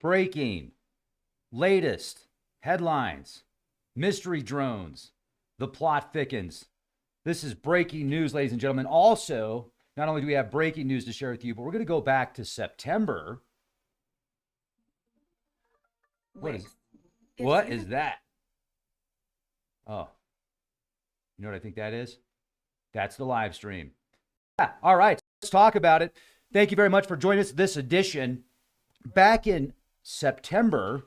Breaking, latest headlines, mystery drones, the plot thickens. This is breaking news, ladies and gentlemen. Also, not only do we have breaking news to share with you, but we're going to go back to September. What is that? Oh, you know what I think that is? That's the live stream. Yeah, all right, let's talk about it. Thank you very much for joining us this edition. Back in September,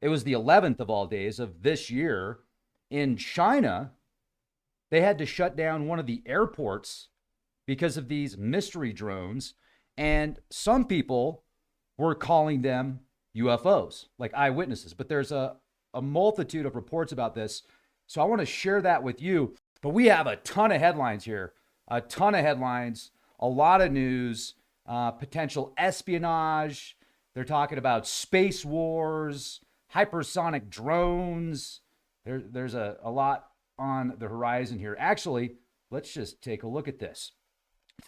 it was the 11th of all days of this year, in China, they had to shut down one of the airports because of these mystery drones. And some people were calling them UFOs, like eyewitnesses. But there's a multitude of reports about this. So I want to share that with you. But we have a ton of headlines here, a ton of headlines, a lot of news, potential espionage. They're talking about space wars, hypersonic drones. There's a lot on the horizon here. Actually, let's just take a look at this.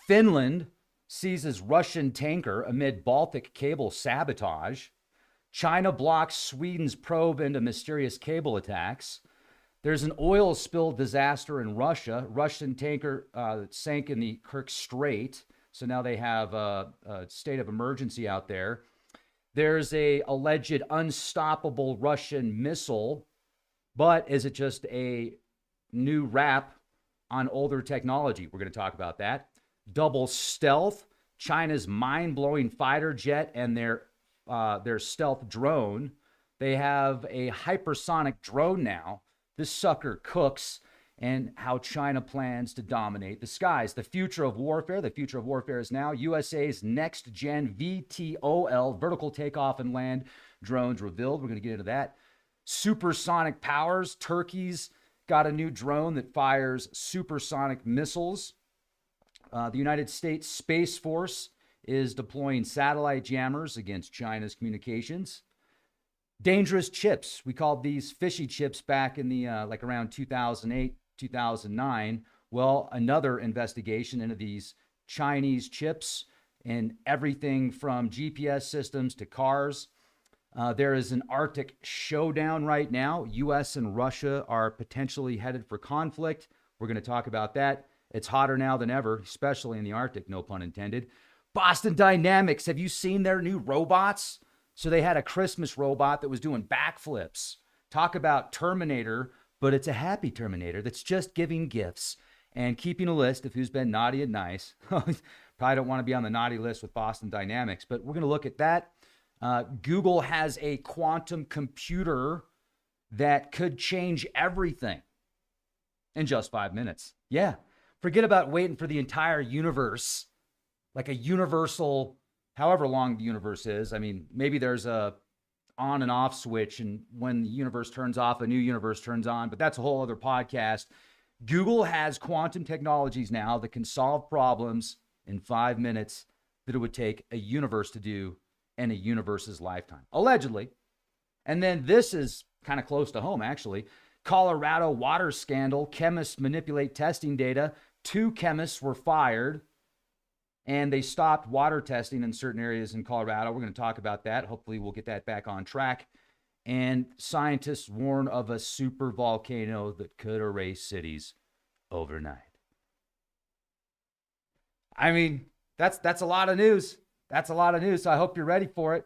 Finland seizes Russian tanker amid Baltic cable sabotage. China blocks Sweden's probe into mysterious cable attacks. There's an oil spill disaster in Russia. Russian tanker sank in the Kerch Strait. So now they have a state of emergency out there. There's a alleged unstoppable Russian missile, but is it just a new wrap on older technology? We're going to talk about that. Double stealth, China's mind-blowing fighter jet and their stealth drone. They have a hypersonic drone now. This sucker cooks, and how China plans to dominate the skies. The future of warfare. The future of warfare is now. USA's next-gen VTOL, vertical takeoff and land drones revealed. We're going to get into that. Supersonic powers. Turkey's got a new drone that fires supersonic missiles. The United States Space Force is deploying satellite jammers against China's communications. Dangerous chips. We called these fishy chips back in the like around 2008, 2009. Well, another investigation into these Chinese chips and everything from GPS systems to cars. There is an Arctic showdown right now. U.S. and Russia are potentially headed for conflict. We're going to talk about that. It's hotter now than ever, especially in the Arctic, no pun intended. Boston Dynamics. Have you seen their new robots? So they had a Christmas robot that was doing backflips. Talk about Terminator, but it's a happy Terminator that's just giving gifts and keeping a list of who's been naughty and nice. Probably don't want to be on the naughty list with Boston Dynamics, but we're going to look at that. Google has a quantum computer that could change everything in just 5 minutes. Yeah. Forget about waiting for the entire universe, like a universal, however long the universe is. I mean, maybe there's a on and off switch, and when the universe turns off, a new universe turns on, but that's a whole other podcast. Google has quantum technologies now that can solve problems in 5 minutes that it would take a universe to do in a universe's lifetime, allegedly. And then this is kind of close to home, actually. Colorado water scandal. Chemists manipulate testing data. 2 chemists were fired, and they stopped water testing in certain areas in Colorado. We're going to talk about that. Hopefully we'll get that back on track. And scientists warn of a supervolcano that could erase cities overnight. I mean, that's a lot of news. That's a lot of news. So I hope you're ready for it.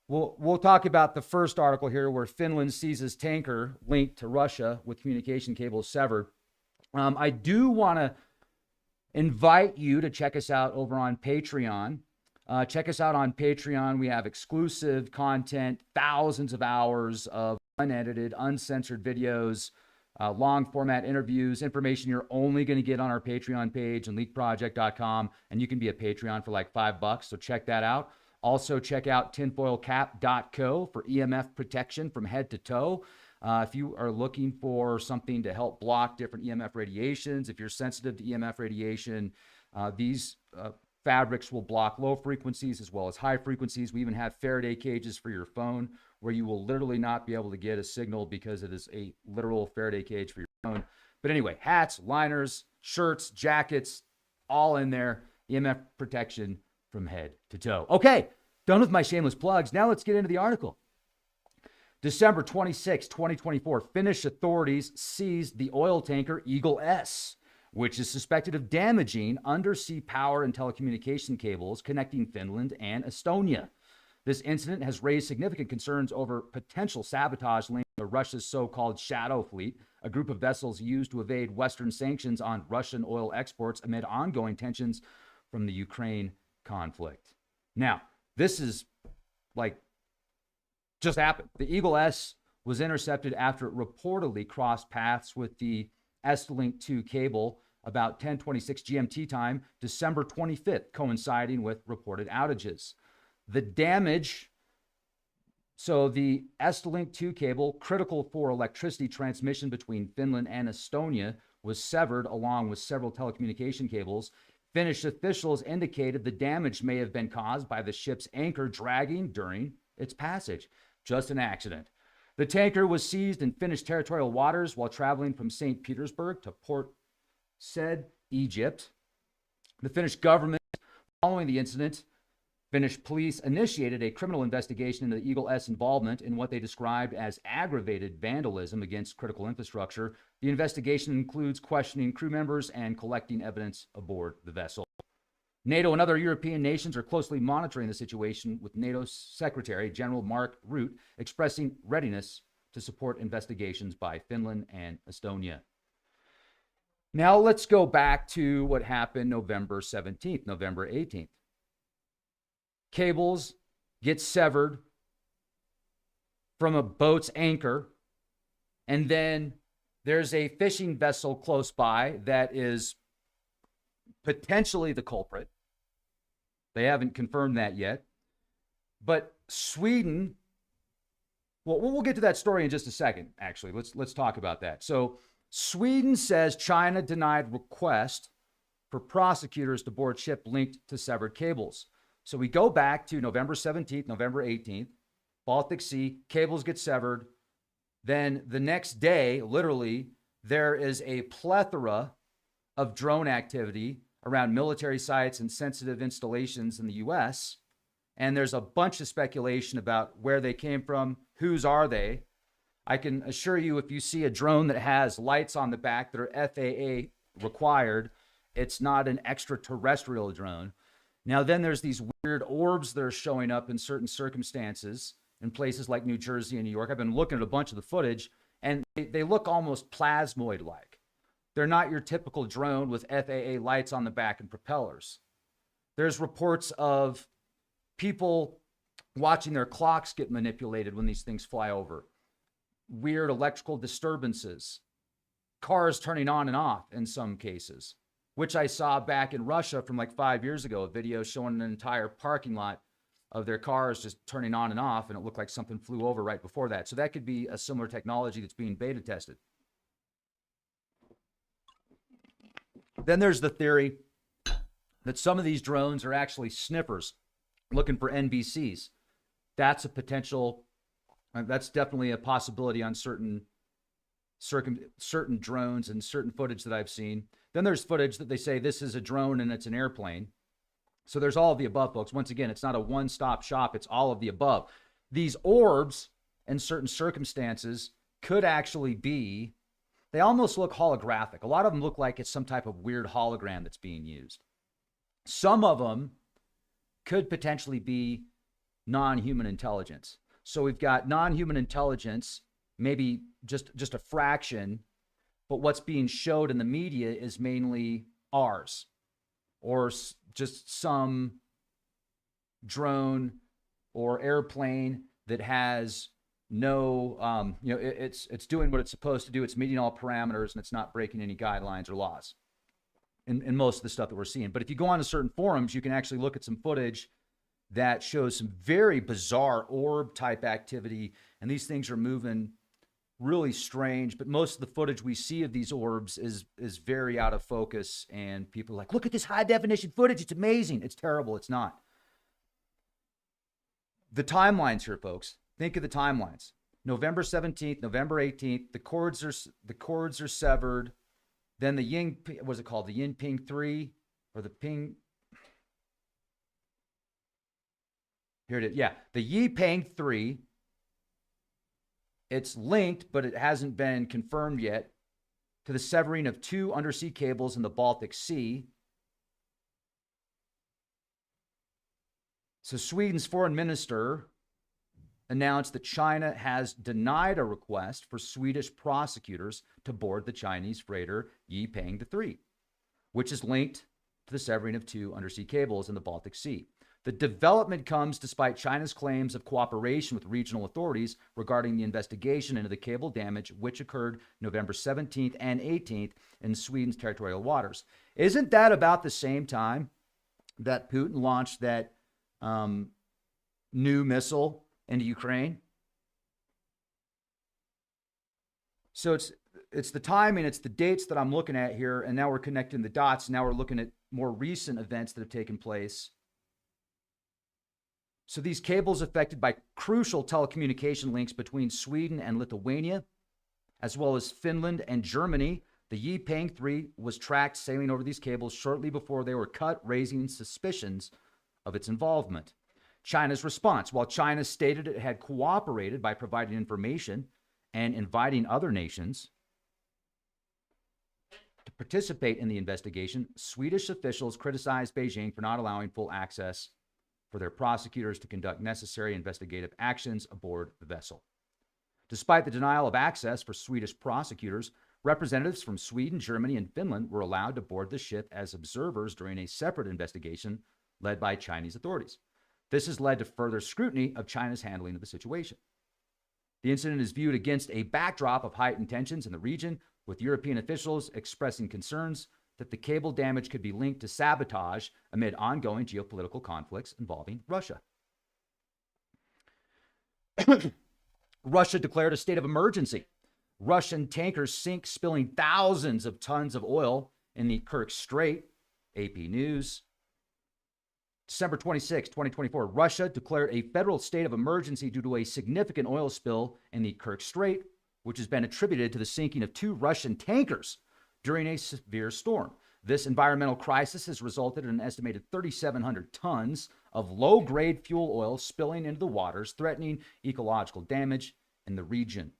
We'll talk about the first article here, where Finland seizes tanker linked to Russia with communication cables severed. I do want to invite you to check us out over on Patreon. Check us out on Patreon. We have exclusive content, thousands of hours of unedited, uncensored videos, long format interviews, information you're only going to get on our Patreon page and leakproject.com. And you can be a Patreon for like $5. So check that out. Also check out tinfoilcap.co for EMF protection from head to toe. If you are looking for something to help block different EMF radiations, if you're sensitive to EMF radiation, these fabrics will block low frequencies as well as high frequencies. We even have Faraday cages for your phone where you will literally not be able to get a signal because it is a literal Faraday cage for your phone. But anyway, hats, liners, shirts, jackets, all in there. EMF protection from head to toe. Okay, Done with my shameless plugs. Now let's get into the article. December 26, 2024, Finnish authorities seized the oil tanker Eagle S, which is suspected of damaging undersea power and telecommunication cables connecting Finland and Estonia. This incident has raised significant concerns over potential sabotage linked to Russia's so-called Shadow Fleet, a group of vessels used to evade Western sanctions on Russian oil exports amid ongoing tensions from the Ukraine conflict. Now, this is like just happened. The Eagle S was intercepted after it reportedly crossed paths with the Escalating 2 cable about 10:26 GMT time, December 25th, coinciding with reported outages. The damage, so the Escalating 2 cable, critical for electricity transmission between Finland and Estonia, was severed along with several telecommunication cables. Finnish officials indicated the damage may have been caused by the ship's anchor dragging during its passage. Just an accident. The tanker was seized in Finnish territorial waters while traveling from St. Petersburg to Port Said, Egypt. The Finnish government, following the incident, Finnish police initiated a criminal investigation into the Eagle S involvement in what they described as aggravated vandalism against critical infrastructure. The investigation includes questioning crew members and collecting evidence aboard the vessel. NATO and other European nations are closely monitoring the situation, with NATO Secretary General Mark Rutte expressing readiness to support investigations by Finland and Estonia. Now let's go back to what happened November 17th, November 18th. Cables get severed from a boat's anchor, and then there's a fishing vessel close by that is potentially the culprit. They haven't confirmed that yet. But Sweden, well, we'll get to that story in just a second, actually. Let's talk about that. So Sweden says China denied request for prosecutors to board ship linked to severed cables. So we go back to November 17th, November 18th, Baltic Sea, cables get severed. Then the next day, literally, there is a plethora of drone activity around military sites and sensitive installations in the US. And there's a bunch of speculation about where they came from, whose are they. I can assure you, if you see a drone that has lights on the back that are FAA required, it's not an extraterrestrial drone. Now, then there's these weird orbs that are showing up in certain circumstances in places like New Jersey and New York. I've been looking at a bunch of the footage, and they look almost plasmoid-like. They're not your typical drone with FAA lights on the back and propellers. There's reports of people watching their clocks get manipulated when these things fly over. Weird electrical disturbances. Cars turning on and off in some cases, which I saw back in Russia from like 5 years ago, a video showing an entire parking lot of their cars just turning on and off, and it looked like something flew over right before that. So that could be a similar technology that's being beta tested. Then there's the theory that some of these drones are actually sniffers looking for NBCs. That's a potential, that's definitely a possibility on certain drones and certain footage that I've seen. Then there's footage that they say this is a drone and it's an airplane. So there's all of the above, folks. Once again, it's not a one-stop shop. It's all of the above. These orbs in certain circumstances could actually be, they almost look holographic. A lot of them look like it's some type of weird hologram that's being used. Some of them could potentially be non-human intelligence. So we've got non-human intelligence, maybe just a fraction, but what's being showed in the media is mainly ours, or just some drone or airplane that has no, it's doing what it's supposed to do. It's meeting all parameters, and it's not breaking any guidelines or laws in most of the stuff that we're seeing. But if you go on to certain forums, you can actually look at some footage that shows some very bizarre orb type activity, and these things are moving really strange. But most of the footage we see of these orbs is very out of focus, and people are like, look at this high definition footage, it's amazing. It's terrible. It's not. The timelines here, folks. Think of the timelines. November 17th, November 18th, the cords are severed. Then the what's it called? The Yin Ping 3 or the Ping. Here it is. Yeah, the Yipeng 3. It's linked, but it hasn't been confirmed yet, to the severing of 2 undersea cables in the Baltic Sea. So Sweden's foreign minister announced that China has denied a request for Swedish prosecutors to board the Chinese freighter Yipeng 3, which is linked to the severing of 2 undersea cables in the Baltic Sea. The development comes despite China's claims of cooperation with regional authorities regarding the investigation into the cable damage, which occurred November 17th and 18th in Sweden's territorial waters. Isn't that about the same time that Putin launched that new missile into Ukraine? So it's the timing, it's the dates that I'm looking at here, and now we're connecting the dots. Now we're looking at more recent events that have taken place. So these cables affected by crucial telecommunication links between Sweden and Lithuania, as well as Finland and Germany. The Yipeng 3 was tracked sailing over these cables shortly before they were cut, raising suspicions of its involvement. China's response: while China stated it had cooperated by providing information and inviting other nations to participate in the investigation, Swedish officials criticized Beijing for not allowing full access for their prosecutors to conduct necessary investigative actions aboard the vessel. Despite the denial of access for Swedish prosecutors, representatives from Sweden, Germany, and Finland were allowed to board the ship as observers during a separate investigation led by Chinese authorities. This has led to further scrutiny of China's handling of the situation. The incident is viewed against a backdrop of heightened tensions in the region, with European officials expressing concerns that the cable damage could be linked to sabotage amid ongoing geopolitical conflicts involving Russia. Russia declared a state of emergency. Russian tankers sink, spilling thousands of tons of oil in the Kerch Strait. AP News. December 26, 2024, Russia declared a federal state of emergency due to a significant oil spill in the Kerch Strait, which has been attributed to the sinking of 2 Russian tankers during a severe storm. This environmental crisis has resulted in an estimated 3,700 tons of low-grade fuel oil spilling into the waters, threatening ecological damage in the region.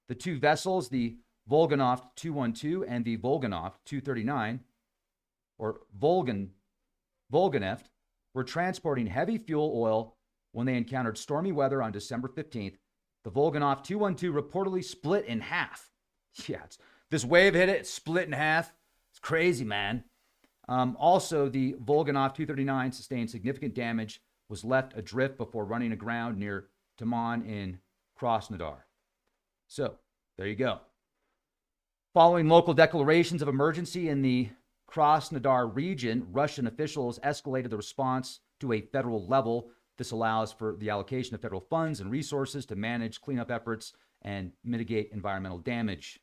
The 2 vessels, the Volganov 212 and the Volganov 239, or Volganeft, were transporting heavy fuel oil when they encountered stormy weather on December 15th. The Volganov 212 reportedly split in half. Yeah, this wave hit it, split in half. It's crazy, man. Also, the Volganov 239 sustained significant damage, was left adrift before running aground near Taman in Krasnodar. So, there you go. Following local declarations of emergency in the Krasnodar region, Russian officials escalated the response to a federal level. This allows for the allocation of federal funds and resources to manage cleanup efforts and mitigate environmental damage.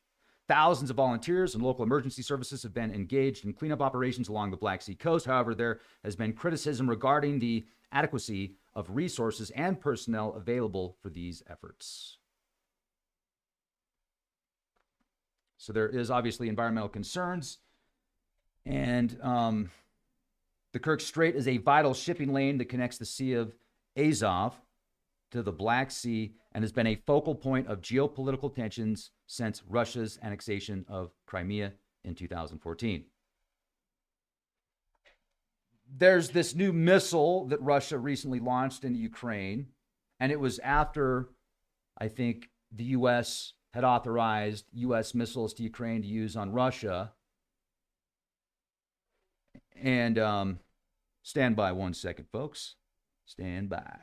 Thousands of volunteers and local emergency services have been engaged in cleanup operations along the Black Sea coast. However, there has been criticism regarding the adequacy of resources and personnel available for these efforts. So there is obviously environmental concerns. And the Kerch Strait is a vital shipping lane that connects the Sea of Azov to the Black Sea and has been a focal point of geopolitical tensions since Russia's annexation of Crimea in 2014. There's this new missile that Russia recently launched into Ukraine, and it was after, I think, the U.S. had authorized U.S. missiles to Ukraine to use on Russia. And stand by 1 second, folks. Stand by.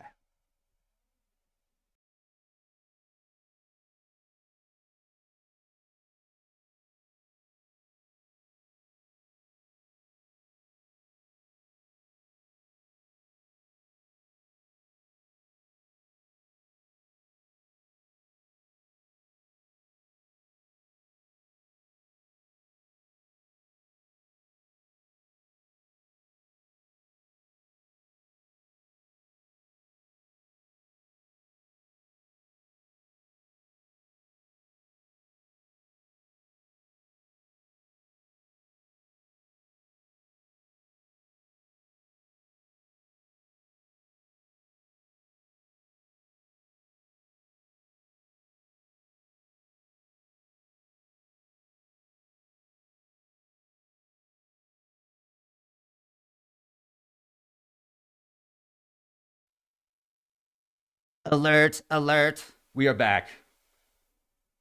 Alert, alert. We are back.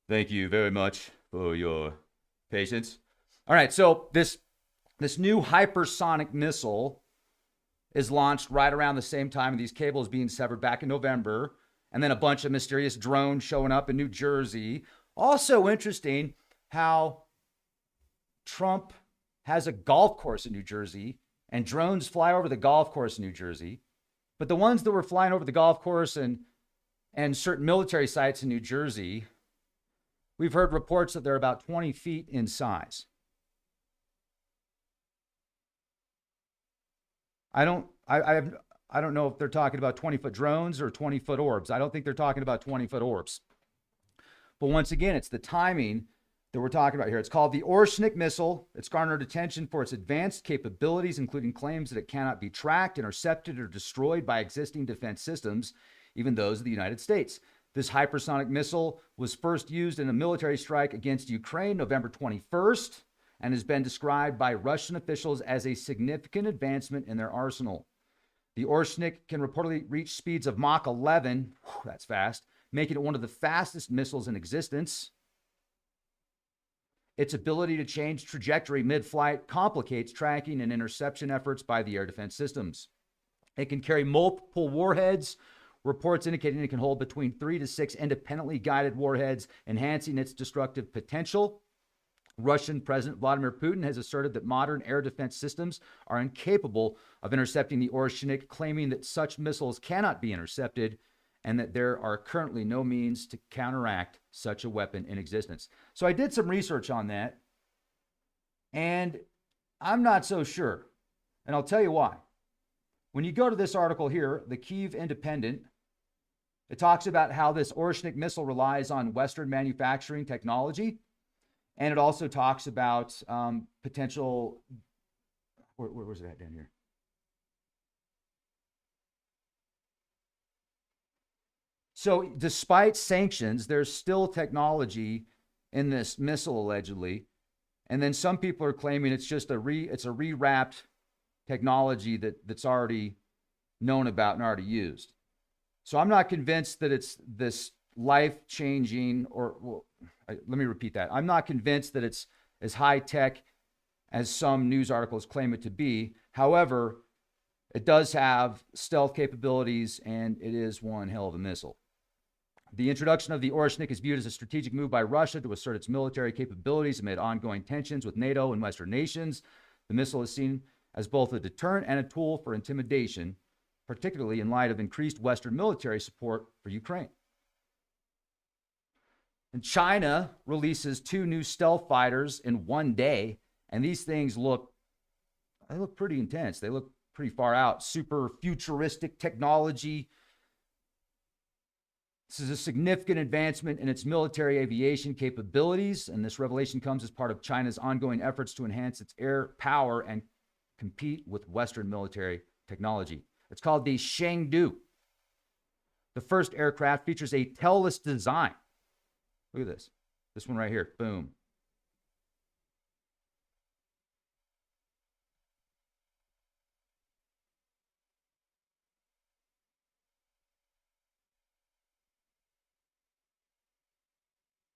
Thank you very much for your patience. All right, so this new hypersonic missile is launched right around the same time these cables being severed back in November, and then a bunch of mysterious drones showing up in New Jersey. Also interesting how Trump has a golf course in New Jersey and drones fly over the golf course in New Jersey. But the ones that were flying over the golf course and certain military sites in New Jersey, we've heard reports that they're about 20 feet in size. I don't know if they're talking about 20-foot drones or 20-foot orbs. I don't think they're talking about 20-foot orbs. But once again, it's the timing that we're talking about here. It's called the Oreshnik missile. It's garnered attention for its advanced capabilities, including claims that it cannot be tracked, intercepted, or destroyed by existing defense systems, even those of the United States. This hypersonic missile was first used in a military strike against Ukraine November 21st and has been described by Russian officials as a significant advancement in their arsenal. The Oreshnik can reportedly reach speeds of Mach 11, that's fast, making it one of the fastest missiles in existence. Its ability to change trajectory mid-flight complicates tracking and interception efforts by the air defense systems. It can carry multiple warheads, reports indicating it can hold between 3 to 6 independently guided warheads, enhancing its destructive potential. Russian President Vladimir Putin has asserted that modern air defense systems are incapable of intercepting the Oreshnik, claiming that such missiles cannot be intercepted and that there are currently no means to counteract such a weapon in existence. So I did some research on that, and I'm not so sure. And I'll tell you why. When you go to this article here, the Kyiv Independent, it talks about how this Oreshnik missile relies on Western manufacturing technology. And it also talks about potential, where's it at down here? So despite sanctions, there's still technology in this missile allegedly. And then some people are claiming it's just it's a rewrapped technology that's already known about and already used. So I'm not convinced that it's this life-changing let me repeat that. I'm not convinced that it's as high-tech as some news articles claim it to be. However, it does have stealth capabilities, and it is one hell of a missile. The introduction of the Oreshnik is viewed as a strategic move by Russia to assert its military capabilities amid ongoing tensions with NATO and Western nations. The missile is seen as both a deterrent and a tool for intimidation, particularly in light of increased Western military support for Ukraine. And China releases 2 new stealth fighters in one day, and these things look pretty intense. They look pretty far out. Super futuristic technology. This is a significant advancement in its military aviation capabilities, and this revelation comes as part of China's ongoing efforts to enhance its air power and compete with Western military technology. It's called the Chengdu. The first aircraft features a tailless design. Look at this. This one right here. Boom.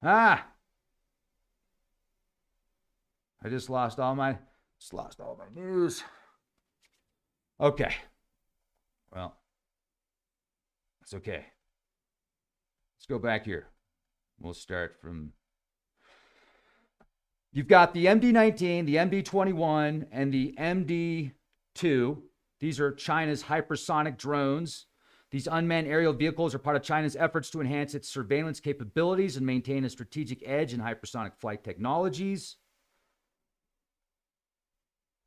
I just lost all my news. Okay. Well, it's okay. Let's go back here. We'll start from. You've got the MD-19, the MD-21, and the MD-2. These are China's hypersonic drones. These unmanned aerial vehicles are part of China's efforts to enhance its surveillance capabilities and maintain a strategic edge in hypersonic flight technologies.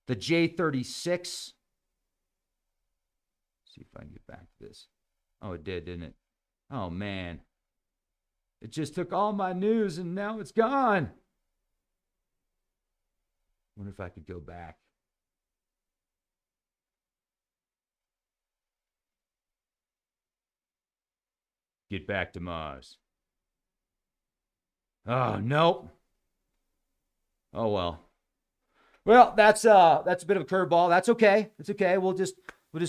The J-36. See if I can get back to this. Oh, it did, didn't it? Oh, man. It just took all my news and now it's gone. Wonder if I could go back. Get back to Mars. Oh, nope. Oh, well. Well, that's a bit of a curveball. That's okay. It's okay. We'll just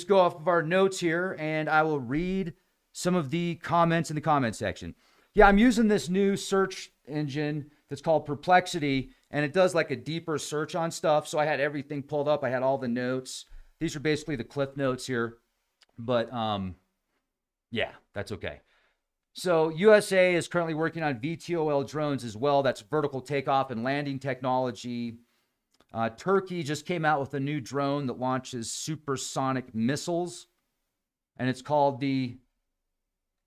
go off of our notes here, and I will read some of the comments in the comment section. Yeah, I'm using this new search engine that's called Perplexity, and it does like a deeper search on stuff. So I had everything pulled up. I had all the notes. These are basically the cliff notes here. But yeah, that's okay. So USA is currently working on VTOL drones as well. That's vertical takeoff and landing technology. Turkey just came out with a new drone that launches supersonic missiles, and it's called the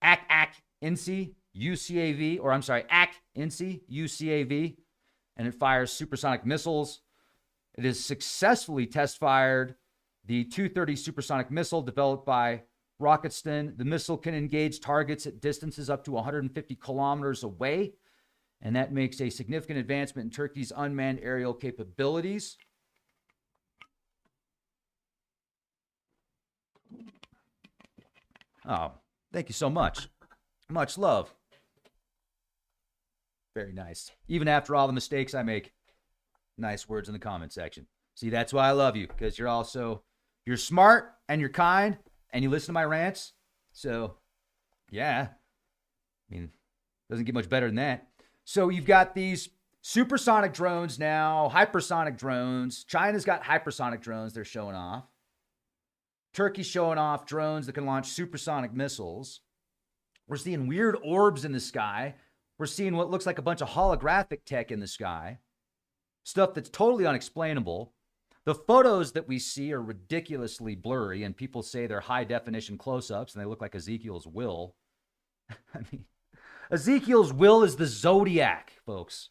AK-INSI UCAV, or I'm sorry, AK-INSI UCAV, and it fires supersonic missiles. It has successfully test-fired the 230 supersonic missile developed by Rocketston. The missile can engage targets at distances up to 150 kilometers away, and that makes a significant advancement in Turkey's unmanned aerial capabilities. Oh, thank you so much. Much love. Very nice. Even after all the mistakes I make, nice words in the comment section. See, that's why I love you, because you're smart and you're kind and you listen to my rants. So, yeah. I mean, doesn't get much better than that. So you've got these supersonic drones now, hypersonic drones. China's got hypersonic drones they're showing off. Turkey's showing off drones that can launch supersonic missiles. We're seeing weird orbs in the sky. We're seeing what looks like a bunch of holographic tech in the sky. Stuff that's totally unexplainable. The photos that we see are ridiculously blurry, and people say they're high-definition close-ups, and they look like Ezekiel's will. I mean, Ezekiel's will is the Zodiac, folks.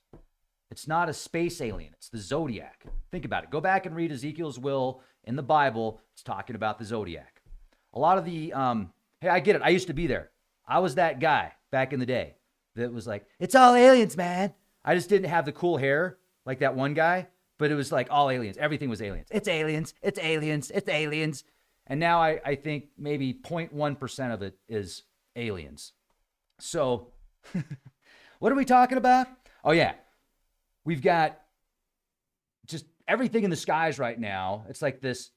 It's not a space alien. It's the Zodiac. Think about it. Go back and read Ezekiel's will in the Bible. It's talking about the Zodiac. A lot of the, hey, I get it. I used to be there. I was that guy back in the day that was like, it's all aliens, man. I just didn't have the cool hair like that one guy, but it was like all aliens. Everything was aliens. It's aliens. It's aliens. It's aliens. And now I think maybe 0.1% of it is aliens. So what are we talking about? Oh, yeah. We've got just everything in the skies right now. It's like this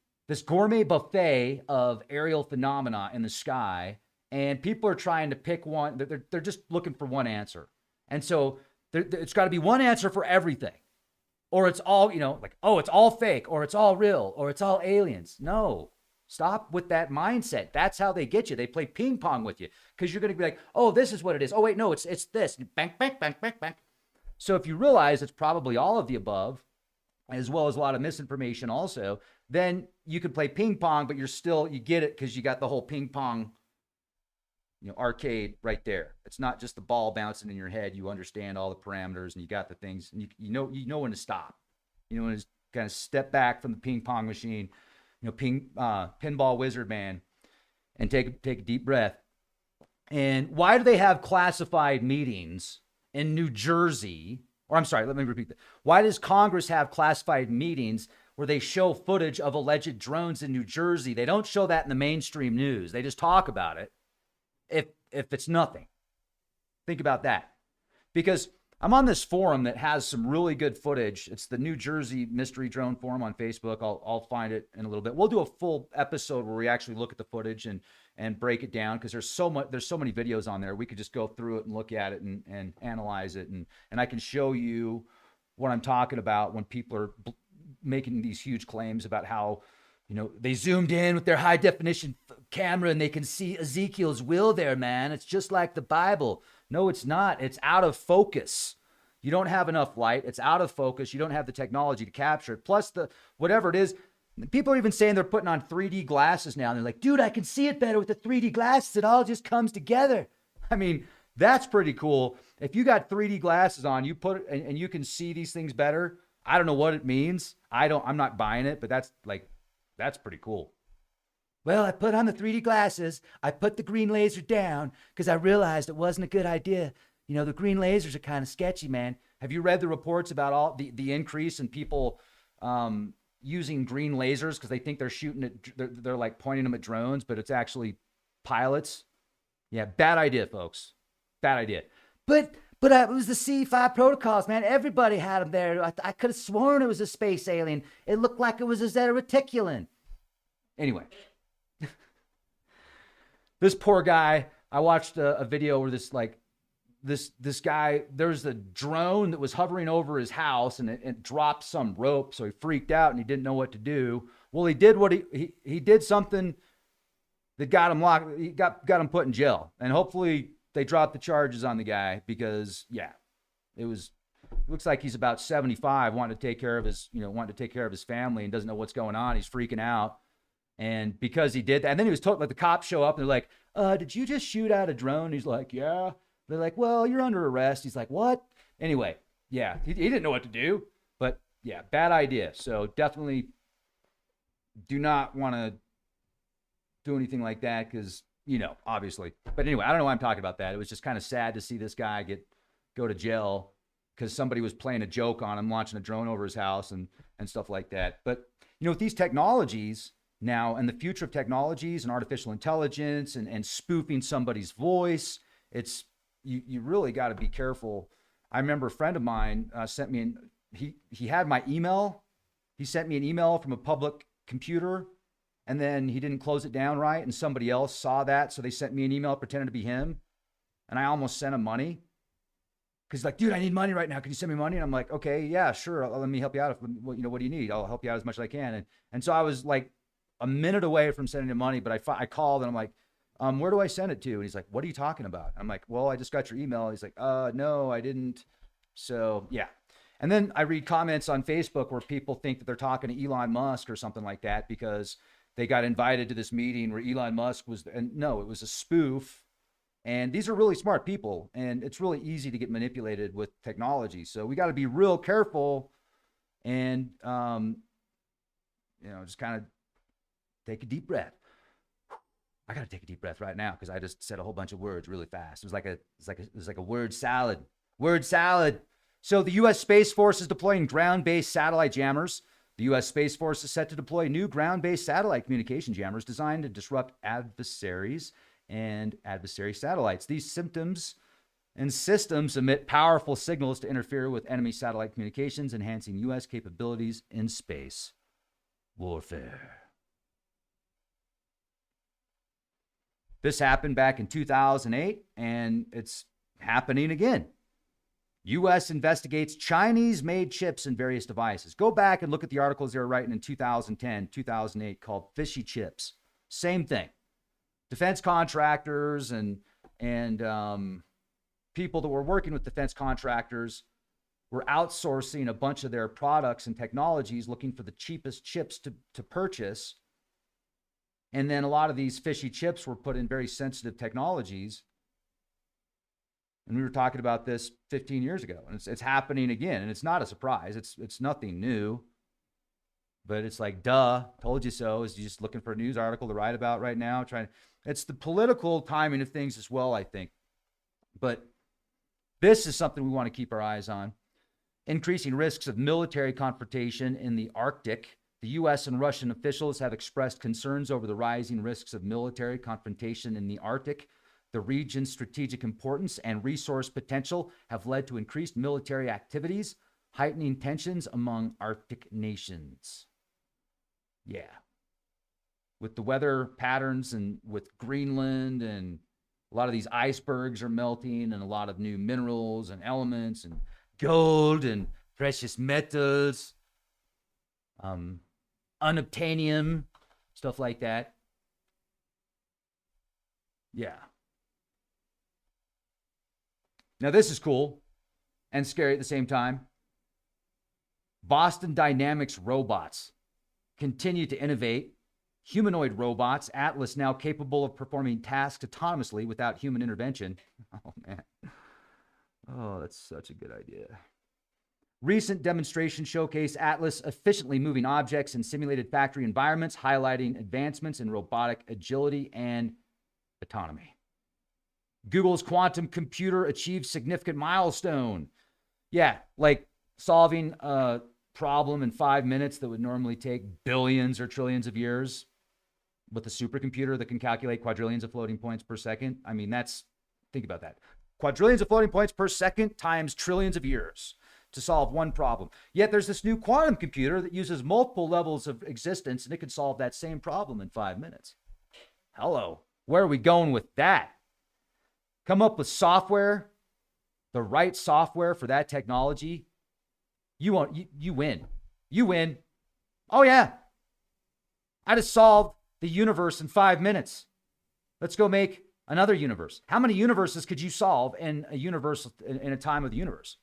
gourmet buffet of aerial phenomena in the sky, and people are trying to pick one. They're just looking for one answer. And so it's got to be one answer for everything. Or it's all, like, oh, it's all fake, or it's all real, or it's all aliens. No. Stop with that mindset. That's how they get you. They play ping pong with you because you're going to be like, oh, this is what it is. Oh, wait, no, it's this. Bang, bang, bang, bang, bang. So if you realize it's probably all of the above, as well as a lot of misinformation also, then you could play ping pong, but you get it because you got the whole ping pong, arcade right there. It's not just the ball bouncing in your head. You understand all the parameters and you got the things, and you know when to stop. You know when to kind of step back from the ping pong machine, pinball wizard man, and take a deep breath. And why do they have classified meetings in New Jersey? Or I'm sorry, let me repeat that. Why does Congress have classified meetings where they show footage of alleged drones in New Jersey? They don't show that in the mainstream news. They just talk about it if it's nothing. Think about that. Because I'm on this forum that has some really good footage. It's the New Jersey Mystery Drone Forum on Facebook. I'll find it in a little bit. We'll do a full episode where we actually look at the footage and break it down, because there's so many videos on there. We could just go through it and look at it and analyze it. And I can show you what I'm talking about when people are making these huge claims about how, they zoomed in with their high definition camera and they can see Ezekiel's will there, man. It's just like the Bible. No, it's not. It's out of focus. You don't have enough light. It's out of focus. You don't have the technology to capture it. Plus, whatever it is, people are even saying they're putting on 3D glasses now. And they're like, dude, I can see it better with the 3D glasses. It all just comes together. I mean, that's pretty cool. If you got 3D glasses on, you put it and you can see these things better. I don't know what it means. I'm not buying it, but that's pretty cool. Well, I put on the 3D glasses. I put the green laser down because I realized it wasn't a good idea. The green lasers are kind of sketchy, man. Have you read the reports about all the increase in people using green lasers because they think they're shooting at, they're like pointing them at drones, but it's actually pilots? Yeah, bad idea, folks. Bad idea. But it was the C5 protocols, man. Everybody had them there. I could have sworn it was a space alien. It looked like it was a Zeta Reticulan. Anyway, this poor guy I watched a video where this guy, there's a drone that was hovering over his house, and it dropped some rope, so he freaked out and he didn't know what to do. Well, he did what he did something that got him locked. He got him put in jail, and hopefully they dropped the charges on the guy, because it looks like he's about 75, wanting to take care of his family, and doesn't know what's going on. He's freaking out. And because he did that, and then he was told, like, the cops show up and they're like, did you just shoot out a drone? He's like, yeah. They're like, well, you're under arrest. He's like, what? Anyway, yeah, he didn't know what to do, but yeah, bad idea. So definitely do not want to do anything like that, because, obviously. But anyway, I don't know why I'm talking about that. It was just kind of sad to see this guy go to jail because somebody was playing a joke on him, launching a drone over his house and stuff like that. But, with these technologies now, and the future of technologies and artificial intelligence and spoofing somebody's voice, it's, you really got to be careful. I remember a friend of mine sent me he had my email. He sent me an email from a public computer, and then he didn't close it down right, and somebody else saw that, so they sent me an email pretending to be him, and I almost sent him money, because he's like, dude, I need money right now. Can you send me money? And I'm like, okay, yeah, sure. Let me help you out. What do you need? I'll help you out as much as I can. And so I was like a minute away from sending him money, but I called and I'm like, where do I send it to? And he's like, what are you talking about? I'm like, well, I just got your email. He's like, no, I didn't. So yeah. And then I read comments on Facebook where people think that they're talking to Elon Musk or something like that, because they got invited to this meeting where Elon Musk was, and no, it was a spoof. And these are really smart people, and it's really easy to get manipulated with technology. So we got to be real careful, and just kind of take a deep breath. I got to take a deep breath right now, because I just said a whole bunch of words really fast. It was like a word salad. Word salad. So the U.S. Space Force is deploying ground-based satellite jammers. The U.S. Space Force is set to deploy new ground-based satellite communication jammers designed to disrupt adversaries and adversary satellites. These systems emit powerful signals to interfere with enemy satellite communications, enhancing U.S. capabilities in space warfare. This happened back in 2008, and it's happening again. U.S. investigates Chinese-made chips in various devices. Go back and look at the articles they were writing in 2010, 2008 called fishy chips. Same thing. Defense contractors and people that were working with defense contractors were outsourcing a bunch of their products and technologies, looking for the cheapest chips to purchase. And then a lot of these fishy chips were put in very sensitive technologies. And we were talking about this 15 years ago, and it's happening again. And it's not a surprise. It's nothing new. But it's like, duh, told you so. Is you just looking for a news article to write about right now? It's the political timing of things as well, I think. But this is something we want to keep our eyes on. Increasing risks of military confrontation in the Arctic. The U.S. and Russian officials have expressed concerns over the rising risks of military confrontation in the Arctic. The region's strategic importance and resource potential have led to increased military activities, heightening tensions among Arctic nations. Yeah. With the weather patterns and with Greenland, and a lot of these icebergs are melting, and a lot of new minerals and elements and gold and precious metals, unobtainium, stuff like that. Yeah. Now this is cool and scary at the same time. Boston Dynamics robots continue to innovate. Humanoid robots, Atlas, now capable of performing tasks autonomously without human intervention. Oh, man. Oh, that's such a good idea. Recent demonstration showcase Atlas efficiently moving objects in simulated factory environments, highlighting advancements in robotic agility and autonomy. Google's quantum computer achieved significant milestone. Yeah, like solving a problem in 5 minutes that would normally take billions or trillions of years with a supercomputer that can calculate quadrillions of floating points per second. I mean, think about that. Quadrillions of floating points per second times trillions of years to solve one problem. Yet there's this new quantum computer that uses multiple levels of existence, and it can solve that same problem in 5 minutes. Hello. Where are we going with that? come up with software, the right software for that technology, you win. You win. Oh, yeah. I just solved the universe in 5 minutes. Let's go make another universe. How many universes could you solve in a universe, in a time of the universe?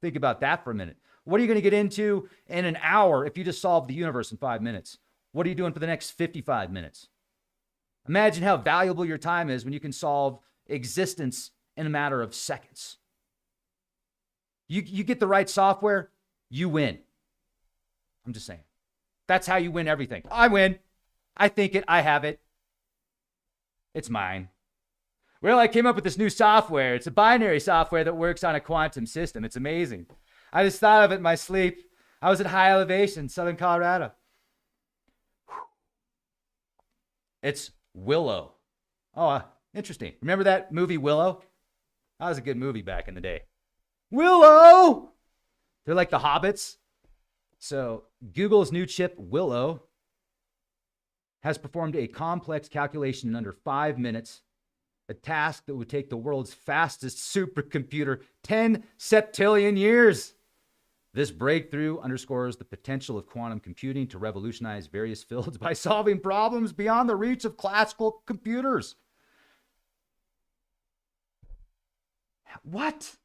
Think about that for a minute. What are you going to get into in an hour if you just solve the universe in 5 minutes? What are you doing for the next 55 minutes? Imagine how valuable your time is when you can solve existence in a matter of seconds. You get the right software, you win. I'm just saying. That's how you win everything. I win. I think it. I have it. It's mine. Well, I came up with this new software. It's a binary software that works on a quantum system. It's amazing. I just thought of it in my sleep. I was at high elevation, southern Colorado. It's Willow. Oh, interesting. Remember that movie Willow? That was a good movie back in the day. Willow! They're like the hobbits. So Google's new chip, Willow, has performed a complex calculation in under 5 minutes, a task that would take the world's fastest supercomputer 10 septillion years. This breakthrough underscores the potential of quantum computing to revolutionize various fields by solving problems beyond the reach of classical computers. What?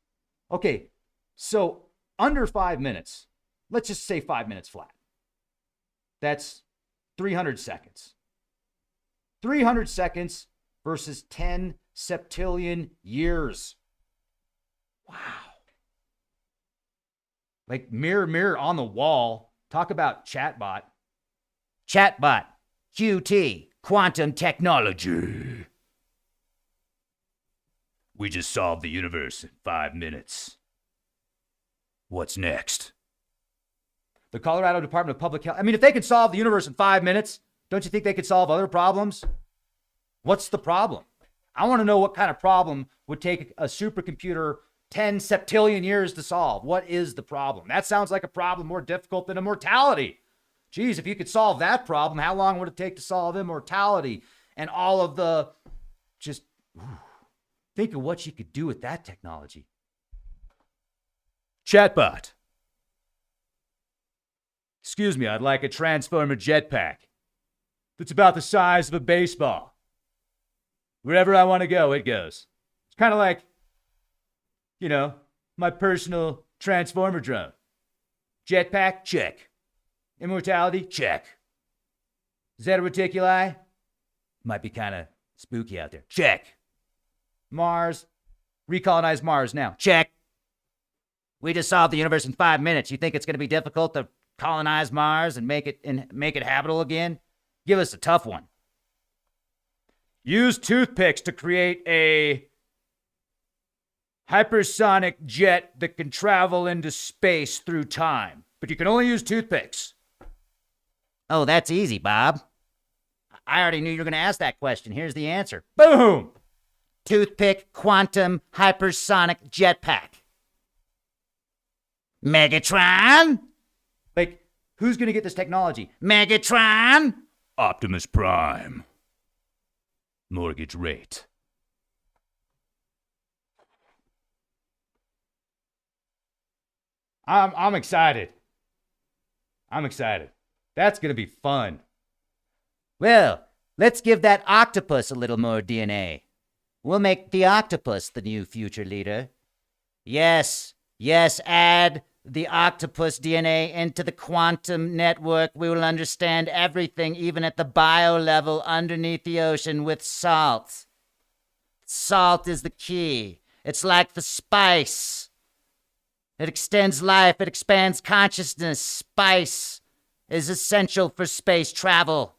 Okay, so under 5 minutes, let's just say 5 minutes flat. That's 300 seconds. 300 seconds versus 10 septillion years. Wow. Like mirror, mirror on the wall. Talk about chatbot. Chatbot. QT. Quantum technology. We just solved the universe in 5 minutes. What's next? The Colorado Department of Public Health. I mean, if they can solve the universe in 5 minutes, don't you think they could solve other problems? What's the problem? I want to know what kind of problem would take a supercomputer 10 septillion years to solve. What is the problem? That sounds like a problem more difficult than immortality. Geez, if you could solve that problem, how long would it take to solve immortality and all of the just... Think of what you could do with that technology. Chatbot. Excuse me, I'd like a transformer jetpack that's about the size of a baseball. Wherever I want to go, it goes. It's kind of like, you know, my personal transformer drone. Jetpack, check. Immortality, check. Zeta Reticuli, might be kind of spooky out there. Check. Mars, recolonize Mars now. Check. We just solved the universe in 5 minutes. You think it's going to be difficult to colonize Mars and make it habitable again? Give us a tough one. Use toothpicks to create a hypersonic jet that can travel into space through time. But you can only use toothpicks. Oh, that's easy, Bob. I already knew you were going to ask that question. Here's the answer. Boom! Toothpick quantum hypersonic jetpack. Megatron? Like, who's going to get this technology? Megatron? Optimus Prime. Mortgage rate. I'm excited. I'm excited. That's going to be fun. Well, let's give that octopus a little more DNA. We'll make the octopus the new future leader. Yes, add the octopus DNA into the quantum network. We will understand everything, even at the bio level underneath the ocean with salt. Salt is the key. It's like the spice. It extends life. It expands consciousness. Spice is essential for space travel.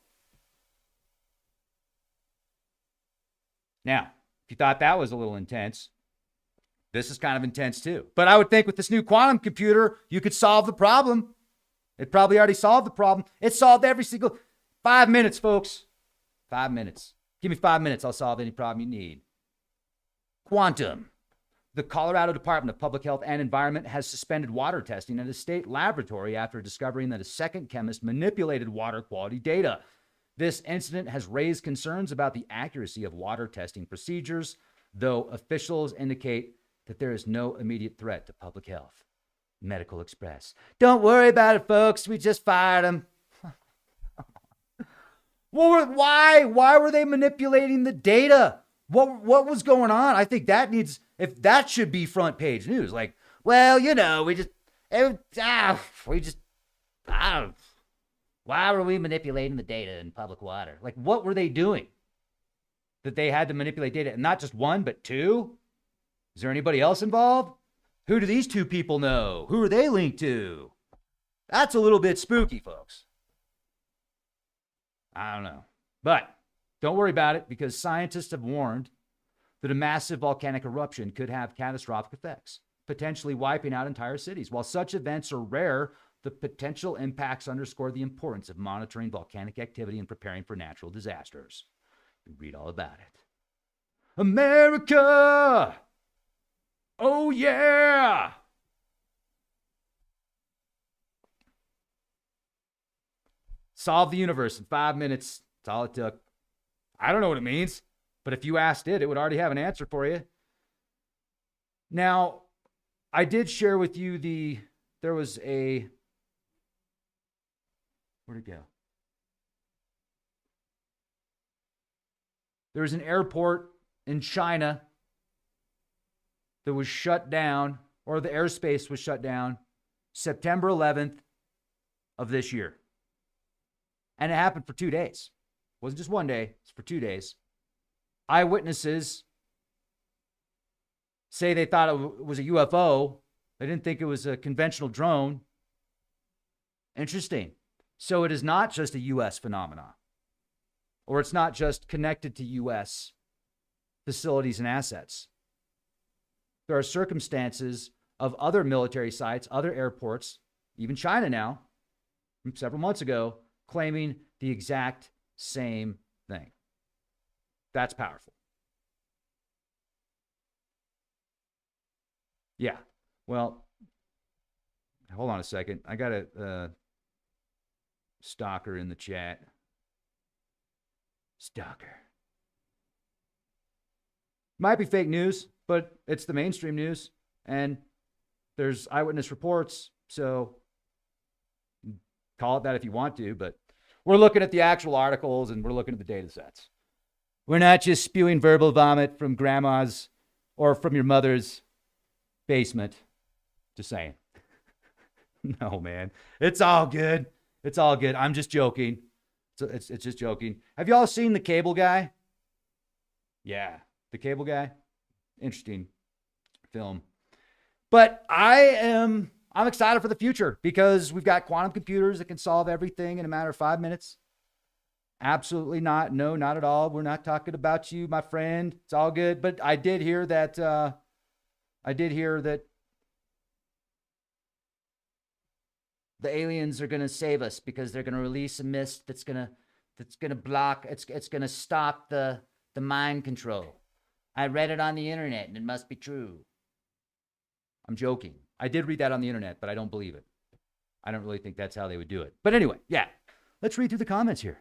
Now, if you thought that was a little intense, this is kind of intense too. But I would think with this new quantum computer, you could solve the problem. It probably already solved the problem. It solved every single... 5 minutes, folks. 5 minutes. Give me 5 minutes. I'll solve any problem you need. Quantum. The Colorado Department of Public Health and Environment has suspended water testing at a state laboratory after discovering that a second chemist manipulated water quality data. This incident has raised concerns about the accuracy of water testing procedures. though officials indicate that there is no immediate threat to public health. Medical Express. Don't worry about it, folks. We just fired him. Why? Why were they manipulating the data? What was going on? I think that should be front page news. Like, well, why were we manipulating the data in public water? Like, what were they doing that they had to manipulate data? And not just one, but two? Is there anybody else involved? Who do these two people know? Who are they linked to? That's a little bit spooky, folks. I don't know. But don't worry about it, because scientists have warned that a massive volcanic eruption could have catastrophic effects, potentially wiping out entire cities. While such events are rare, the potential impacts underscore the importance of monitoring volcanic activity and preparing for natural disasters. You read all about it. America! Oh, yeah! Solve the universe in 5 minutes. That's all it took. I don't know what it means, but if you asked it, it would already have an answer for you. Now, I did share with you there was a, where'd it go? There was an airport in China that was shut down, or the airspace was shut down, September 11th of this year. And it happened for 2 days. It wasn't just one day, it's for 2 days. Eyewitnesses say they thought it was a UFO. They didn't think it was a conventional drone. Interesting. So it is not just a U.S. phenomenon, or it's not just connected to U.S. facilities and assets. There are circumstances of other military sites, other airports, even China now, from several months ago, claiming the exact same thing. That's powerful. Yeah. Well, hold on a second. I got a stalker in the chat. Stalker. Might be fake news, but it's the mainstream news, and there's eyewitness reports, so call it that if you want to, but we're looking at the actual articles and we're looking at the data sets. We're not just spewing verbal vomit from grandma's or from your mother's basement. Just saying. No, man. It's all good. It's all good. I'm just joking. It's just joking. Have y'all seen The Cable Guy? Yeah, The Cable Guy. Interesting film. But I'm excited for the future because we've got quantum computers that can solve everything in a matter of 5 minutes. Absolutely not. No, not at all. We're not talking about you, my friend. It's all good. But I did hear that the aliens are going to save us because they're going to release a mist that's going to block, it's going to stop the mind control. I read it on the internet and it must be true. I'm joking. I did read that on the internet, but I don't believe it. I don't really think that's how they would do it. But anyway, yeah. Let's read through the comments here.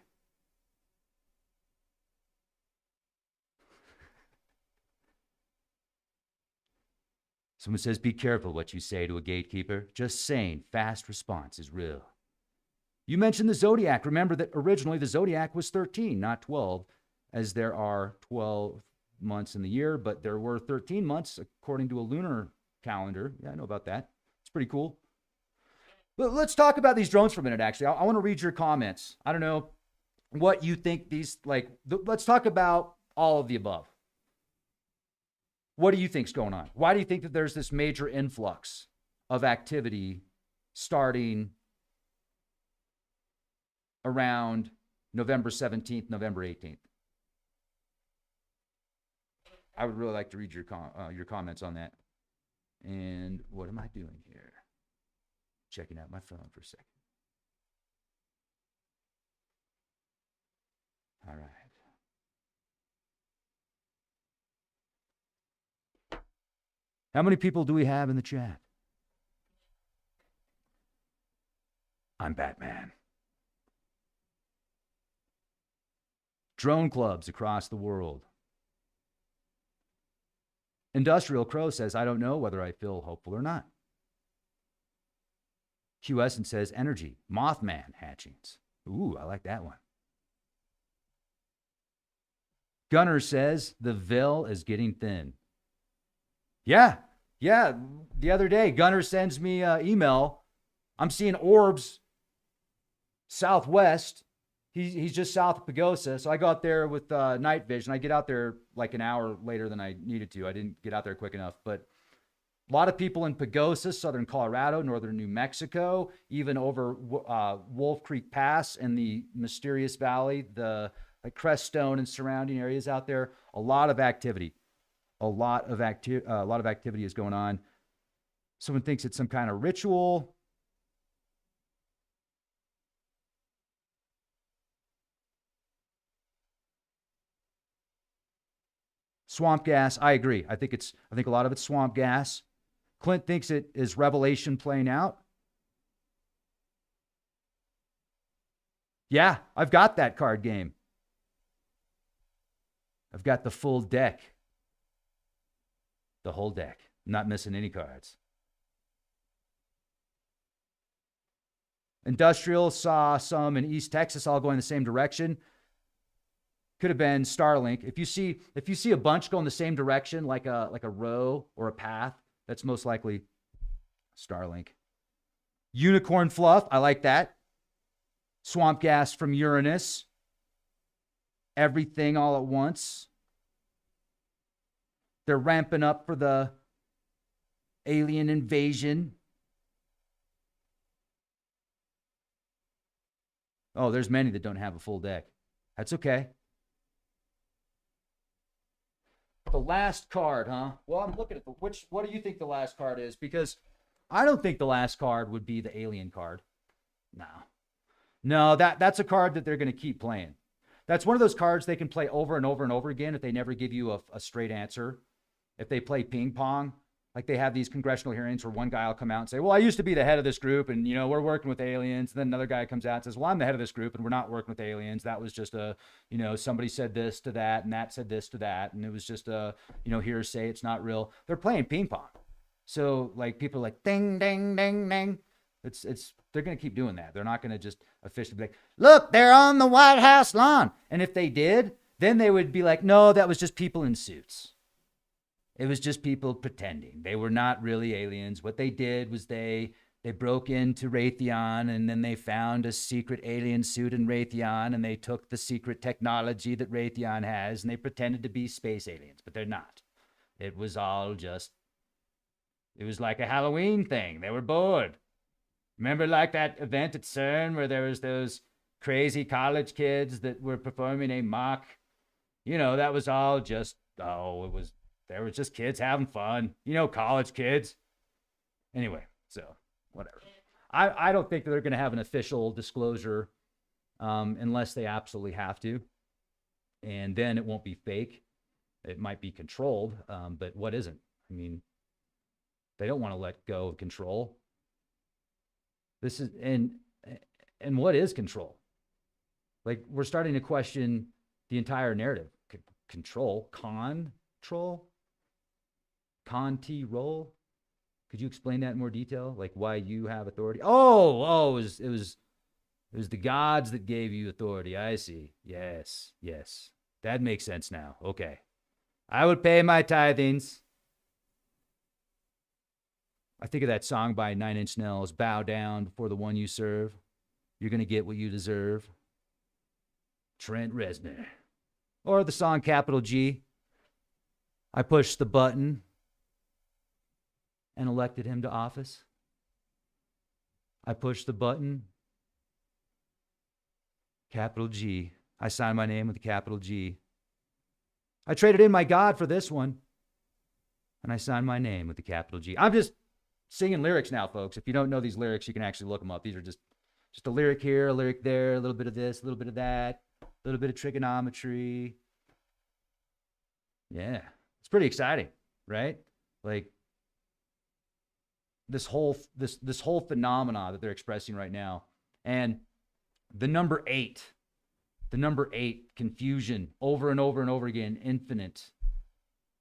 Someone says, be careful what you say to a gatekeeper. Just saying, fast response is real. You mentioned the zodiac. Remember that originally the zodiac was 13, not 12, as there are 12 months in the year, but there were 13 months according to a lunar calendar. Yeah, I know about that. It's pretty cool. But let's talk about these drones for a minute, actually. I want to read your comments. I don't know what you think let's talk about all of the above. What do you think's going on? Why do you think that there's this major influx of activity starting around November 17th, November 18th? I would really like to read your comments on that. And what am I doing here? Checking out my phone for a second. All right. How many people do we have in the chat? I'm Batman. Drone clubs across the world. Industrial Crow says, I don't know whether I feel hopeful or not. QSN says, energy, Mothman hatchings. Ooh, I like that one. Gunner says, the veil is getting thin. Yeah. The other day, Gunner sends me an email. I'm seeing orbs southwest. He's just south of Pagosa. So I go out there with night vision. I get out there like an hour later than I needed to. I didn't get out there quick enough. But a lot of people in Pagosa, southern Colorado, northern New Mexico, even over Wolf Creek Pass and the Mysterious Valley, the like Creststone and surrounding areas out there. A lot of activity. A lot of activity is going on. Someone thinks it's some kind of ritual. Swamp gas, I agree. I think a lot of it's swamp gas. Clint thinks it is Revelation playing out. Yeah, I've got that card game. I've got the full deck. The whole deck. I'm not missing any cards. Industrial saw some in East Texas all going the same direction. Could have been Starlink. If you see a bunch going the same direction, like a row or a path, that's most likely Starlink. Unicorn fluff, I like that. Swamp gas from Uranus. Everything all at once. They're ramping up for the alien invasion. Oh, there's many that don't have a full deck. That's okay. The last card, huh? Well, I'm looking at what do you think the last card is? Because I don't think the last card would be the alien card. No, that's a card that they're going to keep playing. That's one of those cards they can play over and over and over again if they never give you a straight answer. If they play ping pong, like they have these congressional hearings where one guy will come out and say, well, I used to be the head of this group and, we're working with aliens. And then another guy comes out and says, well, I'm the head of this group and we're not working with aliens. That was just somebody said this to that and that said this to that. And it was just hearsay. It's not real. They're playing ping pong. So like people are like, ding, ding, ding, ding. They're going to keep doing that. They're not going to just officially be like, look, they're on the White House lawn. And if they did, then they would be like, no, that was just people in suits. It was just people pretending. They were not really aliens. What they did was they broke into Raytheon and then they found a secret alien suit in Raytheon and they took the secret technology that Raytheon has and they pretended to be space aliens, but they're not. It was all just, it was like a Halloween thing. They were bored. Remember like that event at CERN where there was those crazy college kids that were performing a mock, that was all just, there was just kids having fun, college kids. Anyway, so whatever. I don't think that they're going to have an official disclosure unless they absolutely have to. And then it won't be fake. It might be controlled, but what isn't? I mean, they don't want to let go of control. This is, and what is control? Like, we're starting to question the entire narrative. Control. Conti-roll? Could you explain that in more detail? Like why you have authority? Oh, it was the gods that gave you authority. I see. Yes. That makes sense now. Okay. I would pay my tithings. I think of that song by 9 Inch Nails, bow down before the one you serve. You're going to get what you deserve. Trent Reznor. Or the song Capital G. I pushed the button and elected him to office. I pushed the button. Capital G. I signed my name with a capital G. I traded in my God for this one. And I signed my name with the capital G. I'm just singing lyrics now, folks. If you don't know these lyrics, you can actually look them up. These are just a lyric here, a lyric there, a little bit of this, a little bit of that, a little bit of trigonometry. Yeah. It's pretty exciting, right? Like this whole phenomena that they're expressing right now. And the number 8, confusion over and over and over again, infinite.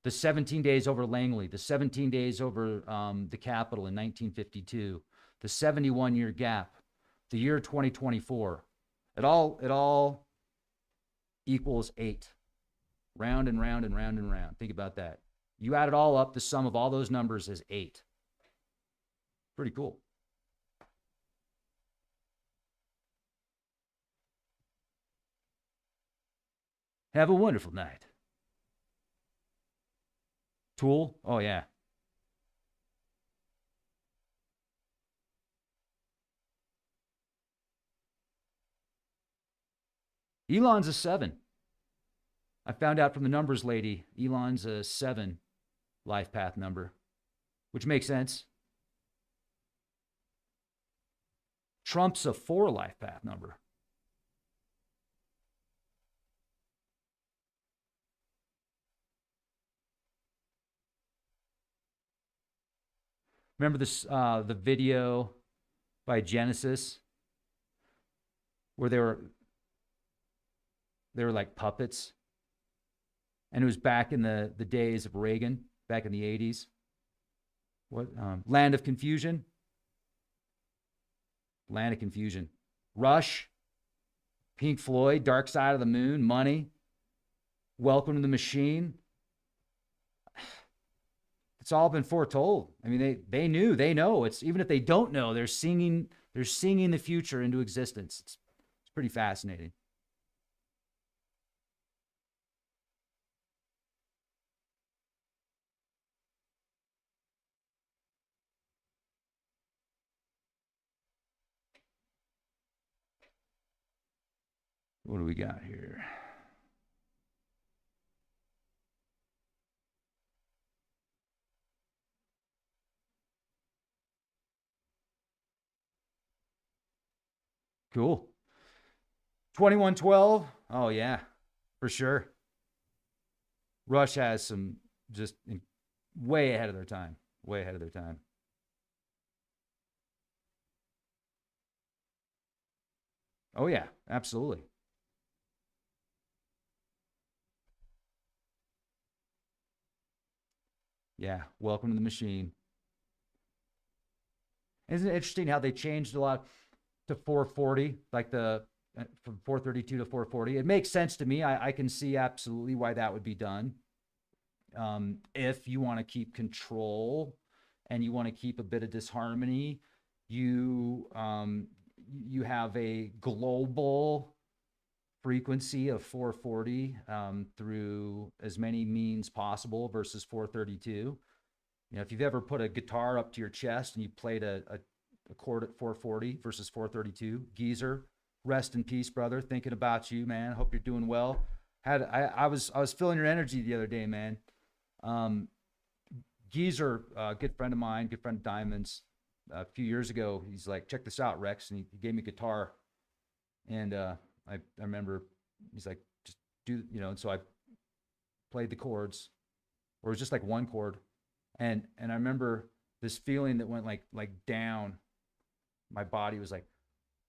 the 17 days over Langley, the 17 days over the Capitol in 1952, the 71-year gap, the year 2024. It all equals 8. Round and round and round and round. Think about that. You add it all up, the sum of all those numbers is 8. Pretty cool. Have a wonderful night. Tool? Oh, yeah. Elon's a 7. I found out from the numbers lady, Elon's a 7 life path number, which makes sense. Trump's a 4 life path number. Remember this, the video by Genesis where they were like puppets, and it was back in the days of Reagan, back in the 80s. What? Land of Confusion. Land of Confusion. Rush, Pink Floyd, Dark Side of the Moon, Money, Welcome to the Machine. It's all been foretold. I mean, they knew, they know. It's even if they don't know, they're singing the future into existence. It's pretty fascinating. What do we got here? Cool. 2112. Oh, yeah, for sure. Rush has some just way ahead of their time. Way ahead of their time. Oh, yeah, absolutely. Yeah, Welcome to the Machine. Isn't it interesting how they changed a lot to 440, like from 432 to 440? It makes sense to me. I can see absolutely why that would be done. If you want to keep control and you want to keep a bit of disharmony, you have a global frequency of 440 through as many means possible versus 432. You know, if you've ever put a guitar up to your chest and you played a chord at 440 versus 432, Geezer, rest in peace, brother. Thinking about you, man. Hope you're doing well. I was feeling your energy the other day, man. Geezer, good friend of mine, good friend of Diamond's. A few years ago, he's like, check this out, Rex, and he gave me a guitar, and I remember he's like, just do, you know, and so I played the chords, or it was just like one chord, and I remember this feeling that went like down. My body was like,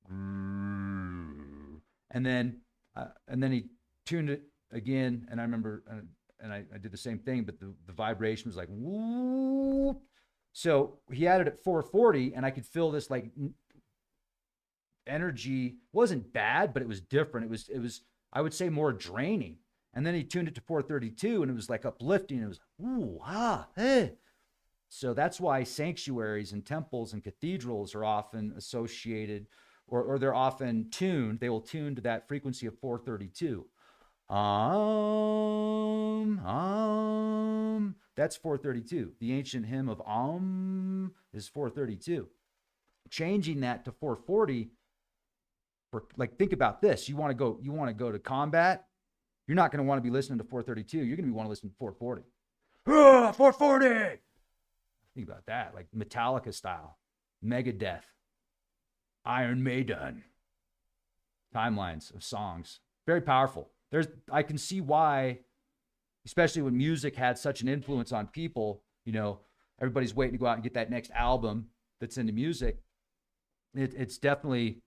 and then he tuned it again, and I remember, and I did the same thing, but the vibration was like, whoop. So he had it at 440, and I could feel this like energy. Wasn't bad, but it was different. It was I would say more draining. And then he tuned it to 432, and it was like uplifting. It was ooh, ah, hey. So that's why sanctuaries and temples and cathedrals are often associated, or they're often tuned. They will tune to that frequency of 432. That's 432. The ancient hymn of is 432. Changing that to 440, for like, think about this. You want to go to combat. You're not going to want to be listening to 432. You're going to want to listen to 440. 440. Think about that, like Metallica style, Megadeth, Iron Maiden. Timelines of songs, very powerful. I can see why, especially when music had such an influence on people. You know, everybody's waiting to go out and get that next album that's into music. It's definitely,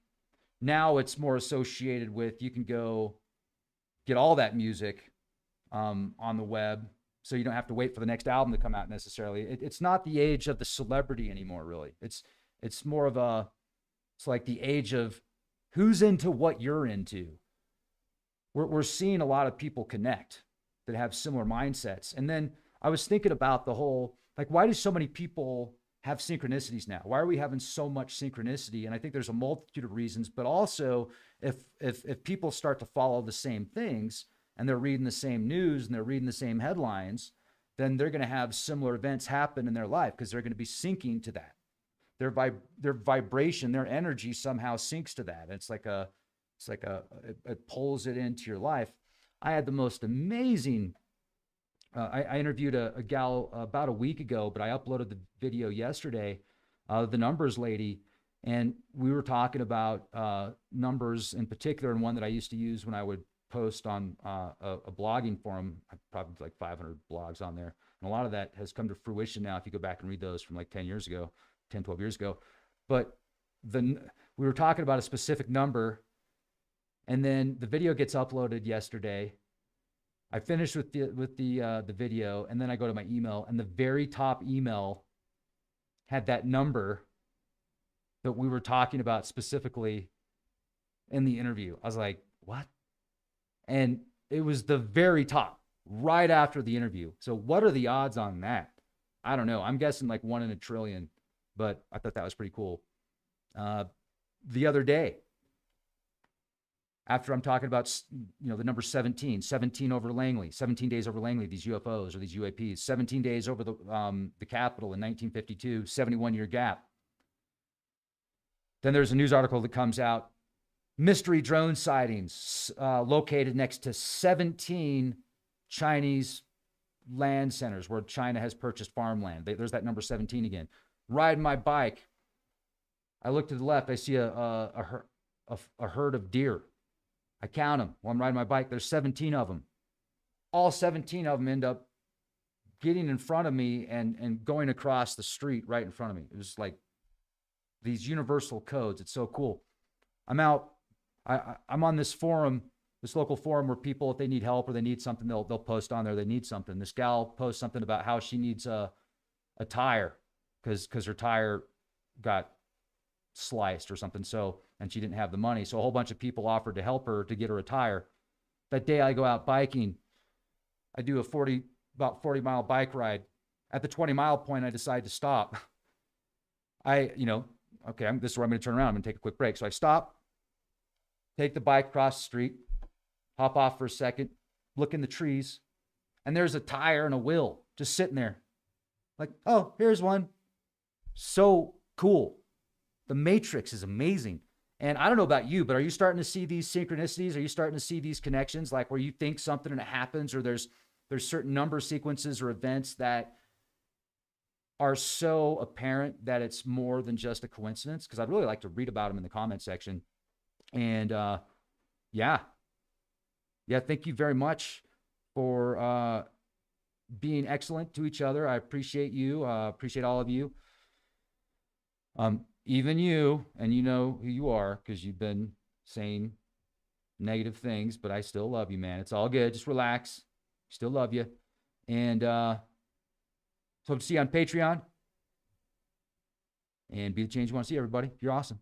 now it's more associated with, you can go get all that music on the web, so you don't have to wait for the next album to come out necessarily. It's not the age of the celebrity anymore, really. It's more of a, it's like the age of who's into what you're into. We're seeing a lot of people connect that have similar mindsets. And then I was thinking about the whole, like, why do so many people have synchronicities now? Why are we having so much synchronicity? And I think there's a multitude of reasons, but also if people start to follow the same things and they're reading the same news and they're reading the same headlines, then they're going to have similar events happen in their life because they're going to be syncing to that. Their vibration, their energy somehow syncs to that. It pulls it into your life. I had the most amazing, I interviewed a gal about a week ago, but I uploaded the video yesterday, the numbers lady, and we were talking about numbers in particular, and one that I used to use when I would post on a blogging forum. I probably like 500 blogs on there. And a lot of that has come to fruition now if you go back and read those from like 12 years ago. But we were talking about a specific number, and then the video gets uploaded yesterday. I finished with the video, and then I go to my email, and the very top email had that number that we were talking about specifically in the interview. I was like, what? And it was the very top, right after the interview. So what are the odds on that? I don't know. I'm guessing like 1 in a trillion, but I thought that was pretty cool. The other day, after I'm talking about, the number 17 over Langley, 17 days over Langley, these UFOs or these UAPs, 17 days over the Capitol in 1952, 71-year gap. Then there's a news article that comes out, mystery drone sightings located next to 17 Chinese land centers where China has purchased farmland. There's that number 17 again. Riding my bike, I look to the left, I see a herd of deer. I count them while I'm riding my bike. There's 17 of them. All 17 of them end up getting in front of me and going across the street right in front of me. It was like these universal codes. It's so cool. I'm out. I'm on this forum, this local forum where people, if they need help or they need something, they'll post on there. They need something. This gal posts something about how she needs a tire because her tire got sliced or something. And she didn't have the money. So a whole bunch of people offered to help her to get her a tire. That day I go out biking. I do about 40 mile bike ride. At the 20 mile point, I decide to stop. Okay, this is where I'm going to turn around. I'm going to take a quick break. So I stop, take the bike across the street, hop off for a second, look in the trees, and there's a tire and a wheel just sitting there. Like, oh, here's one. So cool. The matrix is amazing. And I don't know about you, but are you starting to see these synchronicities? Are you starting to see these connections, like where you think something and it happens, or there's certain number sequences or events that are so apparent that it's more than just a coincidence? Because I'd really like to read about them in the comment section. And yeah, thank you very much for being excellent to each other. I appreciate you. Appreciate all of you. Even you, and you know who you are because you've been saying negative things, but I still love you, man. It's all good. Just relax. Still love you. And hope to see you on Patreon. And be the change you want to see, everybody. You're awesome.